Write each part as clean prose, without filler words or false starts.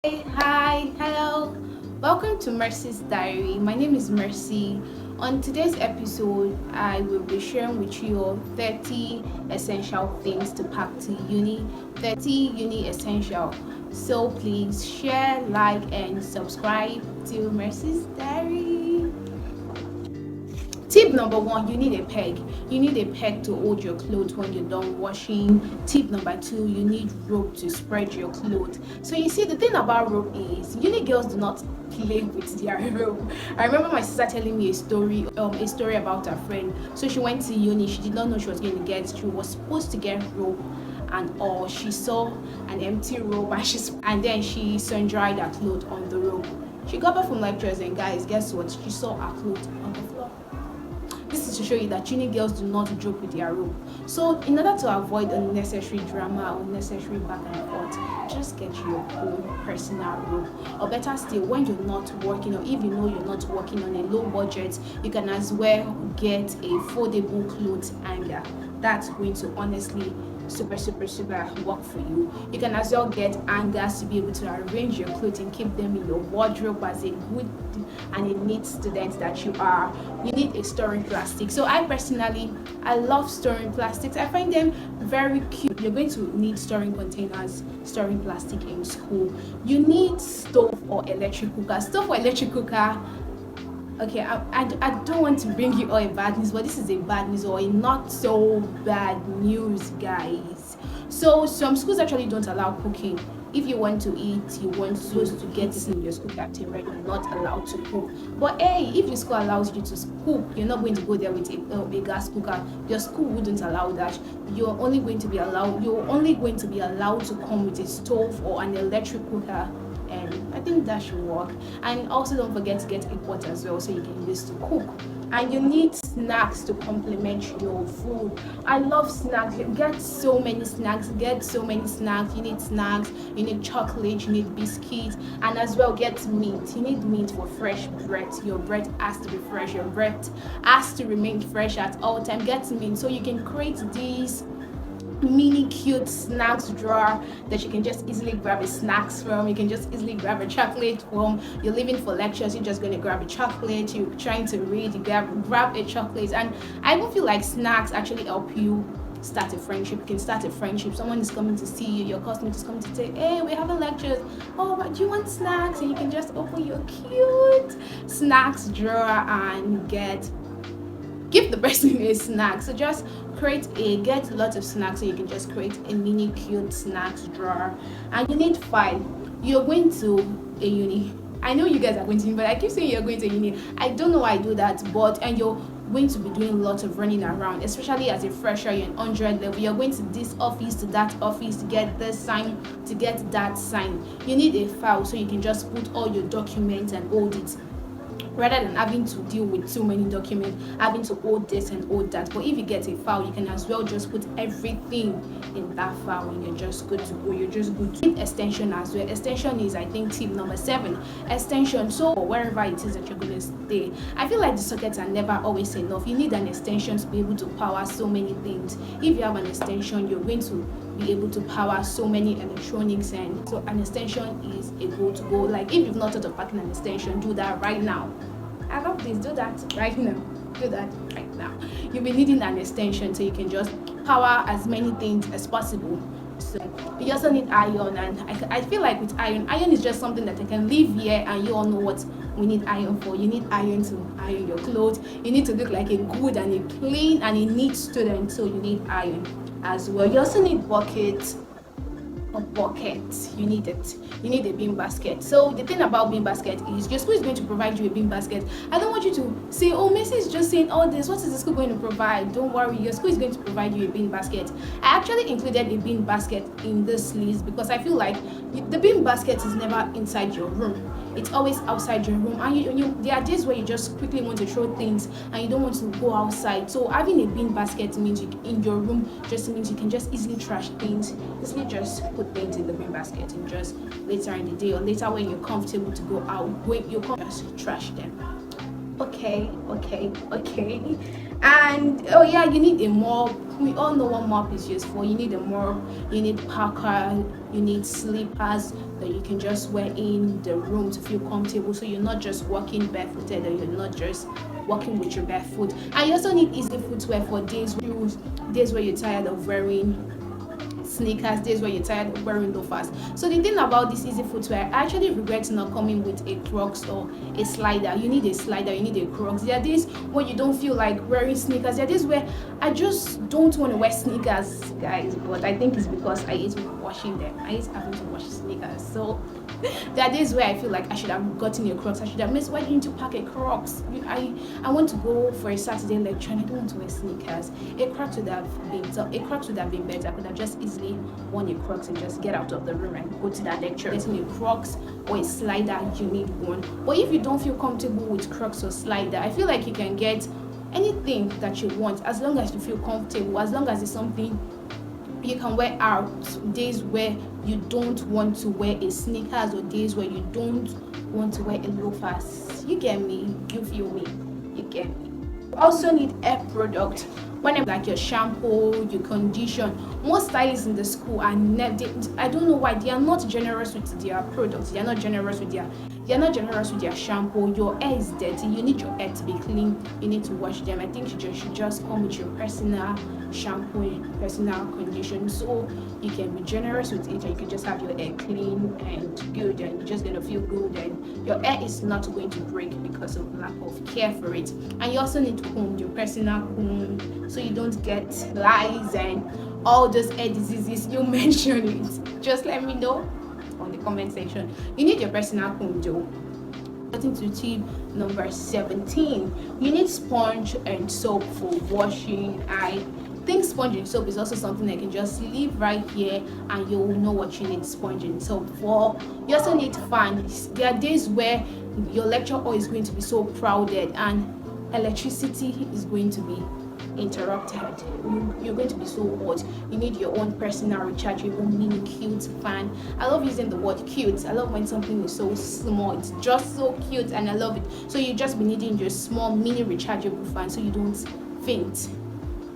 Hey, hi, hello. Welcome to Mercy's Diary. My name is Mercy. On today's episode, I will be sharing with you 30 essential things to pack to uni, 30 uni essential. So please share, like, and subscribe to Mercy's Diary. Tip number one, you need a peg. You need a peg to hold your clothes when you're done washing. Tip number two, you need rope to spread your clothes. So you see, the thing about rope is uni girls do not play with their rope. I remember my sister telling me a story about her friend. So she went to uni, she did not know she was going to get, she was supposed to get rope and all. She saw an empty rope and then she sun dried her clothes on the rope. She got back from lectures and guys, guess what? She saw her clothes on the floor. This is to show you that uni girls do not joke with their rope. So in order to avoid unnecessary drama or unnecessary back and forth, just get your own personal rope. Or better still, when you're not working, or if you know you're not working on a low budget, you can as well get a foldable clothes hanger. That's going to honestly super work for you. You can as well get hangers to be able to arrange your clothes and keep them in your wardrobe as a good and a neat student that you are. You need a storing plastic. So I love storing plastics. I find them very cute. You're going to need storing containers, storing plastic in school. You need stove or electric cooker. Stove or electric cooker. Okay, I don't want to bring you all a bad news, but this is a bad news or a not so bad news, guys. So some schools actually don't allow cooking. If you want to eat, you want supposed to get it in your school captain, right? You're not allowed to cook. But hey, if your school allows you to cook, you're not going to go there with a gas cooker. Your school wouldn't allow that. You're only going to be allowed to come with a stove or an electric cooker, and I think that should work. And also don't forget to get a pot as well so you can use to cook. And you need snacks to complement your food. I love snacks. You get so many snacks. You need snacks, you need chocolate, you need biscuits, and as well get meat. You need meat for fresh bread. Your bread has to be fresh. Your bread has to remain fresh at all time. Get meat so you can create these mini cute snacks drawer that you can just easily grab a snacks from. You can just easily grab a chocolate from. You're leaving for lectures, you're just going to grab a chocolate. You're trying to read, you grab a chocolate. And I even feel like snacks actually help you start a friendship. You can start a friendship. Someone is coming to see you, your classmate is coming to say, hey, we're having lectures, oh, but do you want snacks? And you can just open your cute snacks drawer and give the person a snack. So just get lots of snacks, so you can just create a mini cute snacks drawer. And you need file. You're going to a uni. I know you guys are going to uni, but I keep saying you're going to uni. I don't know why I do that, and you're going to be doing lots of running around, especially as a fresher. You're in 100 level. You're going to this office to that office to get this sign, to get that sign. You need a file so you can just put all your documents and hold it, rather than having to deal with too many documents, having to hold this and hold that. But if you get a file, you can as well just put everything in that file and you're just good to go. You're just good to need extension as well. Extension is, I think, tip number 7. Extension. So wherever it is that you're going to stay, I feel like the sockets are never always enough. You need an extension to be able to power so many things. If you have an extension, you're going to be able to power so many electronics, and so an extension is a go to go. Like if you've not thought of packing an extension, do that right now. I love this. Do that right now. Do that right now. You'll be needing an extension so you can just power as many things as possible. So you also need iron, and I feel like with iron is just something that I can leave here, and you all know what we need iron for. You need iron to iron your clothes. You need to look like a good and a clean and a neat student, so you need iron as well. You also need buckets. A bucket, you need it. You need a bean basket. So the thing about bean basket is your school is going to provide you a bean basket. I don't want you to say, oh, Messi is just saying all this, what is the school going to provide? Don't worry, your school is going to provide you a bean basket. I actually included a bean basket in this list because I feel like the bean basket is never inside your room. It's always outside your room, and there are days where you just quickly want to throw things and you don't want to go outside. So having a bean basket means in your room just means you can just easily trash things, easily just put things in the bean basket, and just later in the day or later when you're comfortable to go out, when you can just trash them. Okay. And oh yeah, you need a mop. We all know what mop is used for. You need a mop, you need parka, you need slippers that you can just wear in the room to feel comfortable, so you're not just walking barefooted, or you're not just walking with your bare foot. And you also need easy footwear for days where you're tired of wearing sneakers, days where you're tired of wearing loafers. So the thing about this easy footwear, I actually regret not coming with a Crocs or a slider. You need a slider, you need a Crocs. There are days when you don't feel like wearing sneakers. There are days where I just don't want to wear sneakers, guys. But I think it's because I hate washing them. I hate having to wash sneakers. So there are days where I feel like I should have gotten a Crocs. I should have missed. Why didn't you pack a Crocs? I want to go for a Saturday lecture and I don't want to wear sneakers. A Crocs would have been better. I could have just easily worn a Crocs and just get out of the room and go to that lecture. Getting a Crocs or a slider, you need one. But if you don't feel comfortable with Crocs or slider, I feel like you can get anything that you want as long as you feel comfortable, as long as it's something you can wear out. Days where you don't want to wear a sneakers, or days where you don't want to wear a loafers. You get me? You feel me? You get me? You also need hair product. When like your shampoo, your condition. Most stylists in the school are I don't know why they are not generous with their products. They are not generous with their shampoo. Your hair is dirty. You need your hair to be clean. You need to wash them. I think you should just come with your personal shampoo and personal condition, so you can be generous with it, and you can just have your hair clean and good, and you're just gonna feel good, and your hair is not going to break because of lack of care for it. And you also need comb, your personal comb, so you don't get lice and all those hair diseases you mentioned it. Just let me know on the comment section. You need your personal comb though. Getting to tip number 17, you need sponge and soap for washing. I think sponge and soap is also something that you can just leave right here and you'll know what you need sponge and soap for. You also need fans. There are days where your lecture hall is going to be so crowded and electricity is going to be interrupted. You're going to be so hot. You need your own personal rechargeable mini cute fan. I love using the word cute. I love when something is so small. It's just so cute and I love it. So you just be needing your small mini rechargeable fan so you don't faint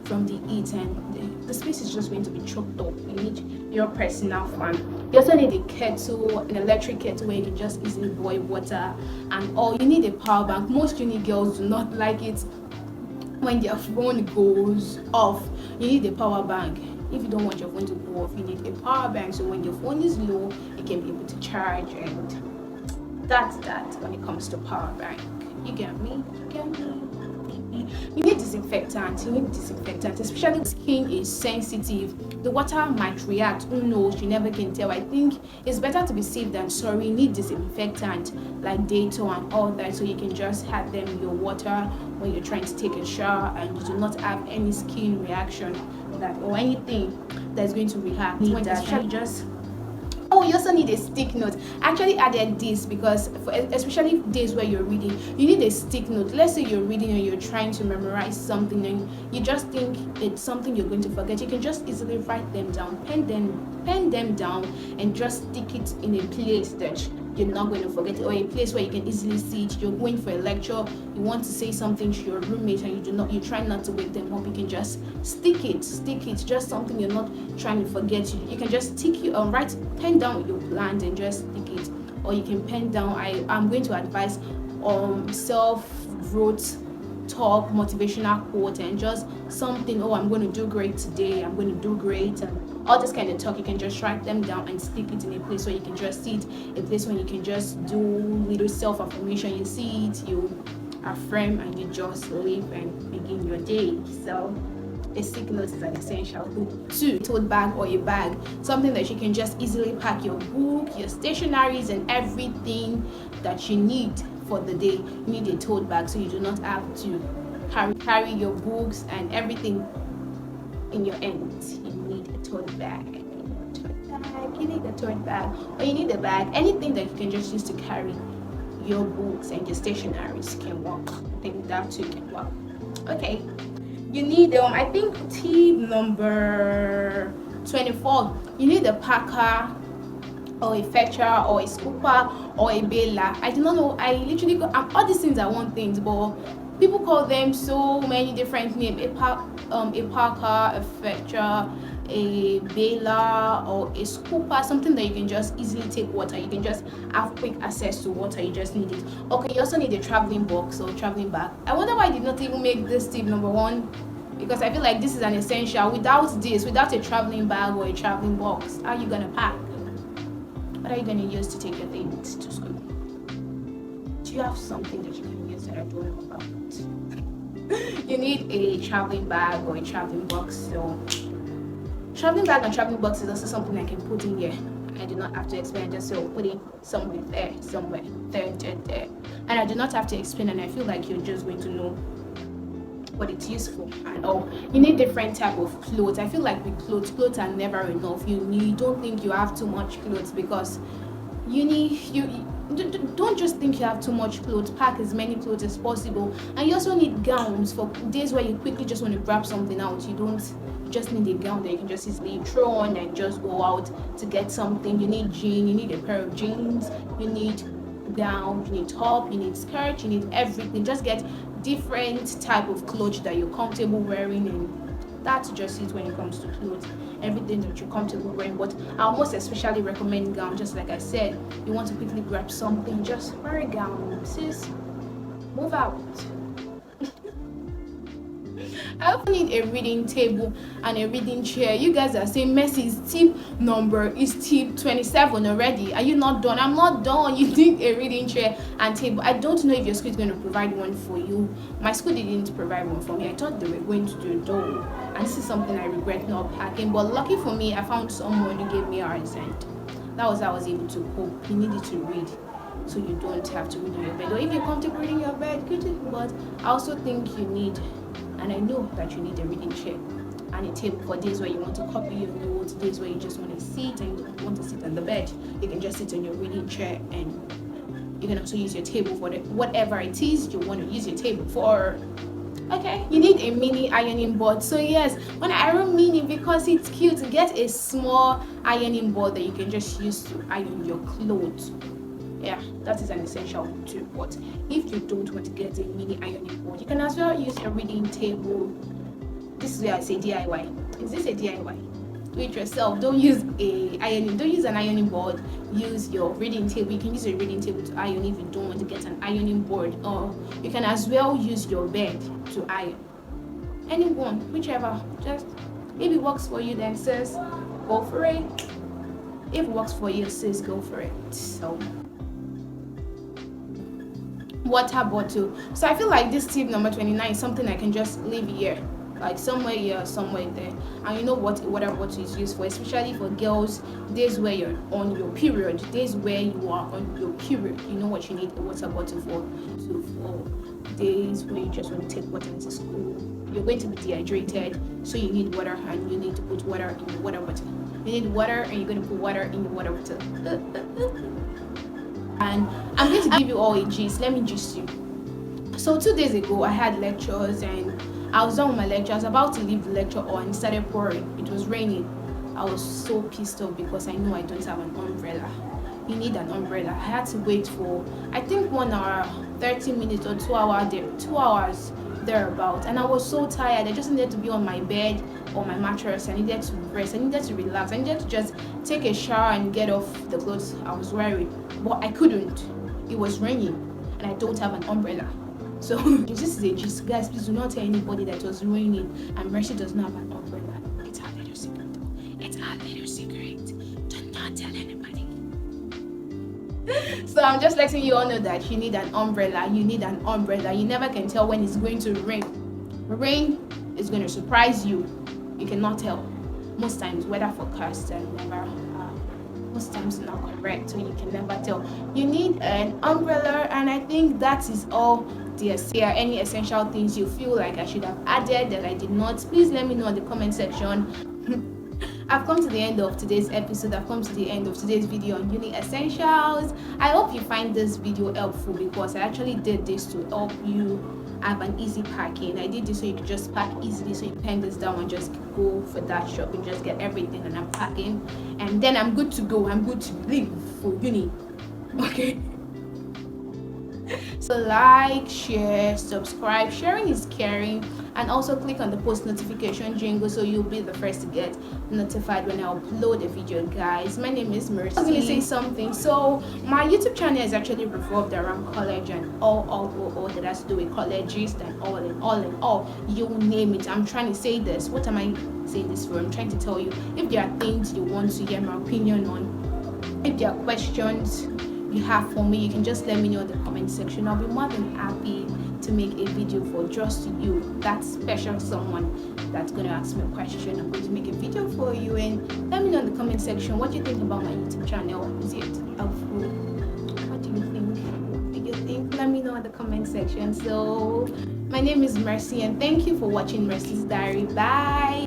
from the heat, and the space is just going to be choked up. You need your personal fan. You also need a kettle, an electric kettle where you can just easily boil water and all. You need a power bank. Most uni girls do not like it when their phone goes off. You need a power bank. If you don't want your phone to go off, you need a power bank, so when your phone is low, you can be able to charge. And that's that when it comes to power bank. You get me? You need disinfectant, especially if skin is sensitive. The water might react, who knows, you never can tell. I think it's better to be safe than sorry. You need disinfectant like Dettol and all that, so you can just have them in your water when you're trying to take a shower and you do not have any skin reaction that or anything that's going to react. When that, just oh, you also need a stick note. I actually added this because especially days where you're reading, you need a stick note. Let's say you're reading and you're trying to memorize something and you just think it's something you're going to forget. You can just easily write them down, pen them down, and just stick it in a place that you're not going to forget it, or a place where you can easily see it. You're going for a lecture, you want to say something to your roommate and you try not to wake them up. You can just stick it, just something you're not trying to forget. You can just pen down your plans and just stick it, or you can pen down. I'm going to advise self-wrote talk, motivational quote, and just something, I'm going to do great today, I'm going to do great, and all this kind of talk. You can just write them down and stick it in a place where you can just see it, a place where you can just do little self-affirmation. You see it, you affirm, and you just live and begin your day. So a stick note is an essential. 2, tote bag or a bag, something that you can just easily pack your book, your stationaries, and everything that you need for the day. You need a tote bag so you do not have to carry your books and everything in your hands. You need a tote bag. You need a tote bag, or you need a bag. Anything that you can just use to carry your books and your stationaries can work. I think that too can work. Okay. You need I think tip number 24. You need a packer or a fetcher or a scooper or a baler. I do not know. I literally go, all these things are one thing, but people call them so many different names. A parker, a fetcher, a baler, or a scooper, something that you can just easily take water. You can just have quick access to water. You just need it. Okay, you also need a traveling box or traveling bag. I wonder why I did not even make this tip number one, because I feel like this is an essential. Without this, without a traveling bag or a traveling box, how are you gonna pack? What are you gonna use to take your things to school? Do you have something that you can use that I don't know about? You need a traveling bag or a traveling box. So traveling bag and traveling box is also something I can put in here. I do not have to explain, just so put it somewhere there. And I do not have to explain, and I feel like you're just going to know what it's used for. And you need different type of clothes. I feel like with clothes are never enough. You don't think you have too much clothes, because you don't just think you have too much clothes. Pack as many clothes as possible. And you also need gowns for days where you quickly just want to grab something out. You don't just need a gown that you can just easily throw on and just go out to get something. You need jeans, you need a pair of jeans, you need gown, you need top, you need skirt, you need everything. Just get different type of clothes that you're comfortable wearing, and that's just it when it comes to clothes. Everything that you're comfortable wearing. But I'll most especially recommend gown. Just like I said, you want to quickly grab something, just wear a gown. Sis, move out. I also need a reading table and a reading chair. You guys are saying Mercy's tip number is tip 27 already. Are you not done? I'm not done. You need a reading chair and table. I don't know if your school is going to provide one for you. My school didn't provide one for me. I thought they were going to do though. And this is something I regret not packing. But lucky for me, I found someone who gave me ours, and that was how I was able to cope. You needed to read, so you don't have to read in your bed. Or if you're comfortable reading your bed, good. But I also think you need, and I know that you need, a reading chair and a table for days where you want to copy your notes, days where you just want to sit and you don't want to sit on the bed. You can just sit on your reading chair, and you can also use your table for whatever it is you want to use your table for. Okay, you need a mini ironing board. So yes, when I iron mini, because it's cute, get a small ironing board that you can just use to iron your clothes. Yeah, that is an essential too. But if you don't want to get a mini ironing board, you can as well use a reading table. This is where I say DIY. Is this a DIY? Do it yourself. Don't use an ironing board. Use your reading table. You can use a reading table to iron if you don't want to get an ironing board. Or you can as well use your bed to iron. Anyone, whichever. Just if it works for you, then sis, go for it. If it works for you, sis, go for it. So water bottle. So I feel like this tip number 29 is something I can just leave here, like somewhere here, somewhere there. And you know what a water bottle is used for, especially for girls, days where you're on your period, days where you are on your period. You know what you need a water bottle for. So for days where you just want to take water into school, you're going to be dehydrated, so you need water, and you need to put water in your water bottle. You need water, and you're going to put water in your water bottle. And I'm going to give you all a gist. Let me gist you. So 2 days ago, I had lectures, and I was done with my lecture. I was about to leave the lecture on, it started pouring. It was raining. I was so pissed off because I know I don't have an umbrella. You need an umbrella. I had to wait for, I think, 1 hour, 30 minutes or 2 hours thereabout. And I was so tired. I just needed to be on my bed or my mattress. I needed to rest. I needed to relax. I needed to just take a shower and get off the clothes I was wearing. But I couldn't. It was raining, and I don't have an umbrella. So this is a gist. Guys, please do not tell anybody that it was raining and Mercy does not have an umbrella. It's our little secret. It's our little secret. Do not tell anybody. So I'm just letting you all know that you need an umbrella. You need an umbrella. You never can tell when it's going to rain. Rain is going to surprise you. You cannot tell. Most times weather forecasts are never most times not correct, so you can never tell. You need an umbrella, and I think that is all. There are any essential things you feel like I should have added that I did not, please let me know in the comment section. I've come to the end of today's episode. I've come to the end of today's video on uni essentials. I hope you find this video helpful, because I actually did this to help you have an easy packing. I did this so you could just pack easily, so you pen this down and just go for that shop and just get everything, and I'm packing, and then I'm good to go. I'm good to leave for uni. Okay. So like, share, subscribe. Sharing is caring, and also click on the post notification jingle so you'll be the first to get notified when I upload a video, guys. My name is Mercy. I'm gonna say something. So my YouTube channel is actually revolved around college and all that has to do with colleges and all. You name it. I'm trying to say this. What am I saying this for? I'm trying to tell you, if there are things you want to get my opinion on, if there are questions you have for me, you can just let me know in the comment section. I'll be more than happy to make a video for just you, that special someone that's going to ask me a question. I'm going to make a video for you, and let me know in the comment section what you think about my YouTube channel. Is it helpful? What do you think? Let me know in the comment section. So my name is Mercy, and thank you for watching Mercy's Diary. Bye.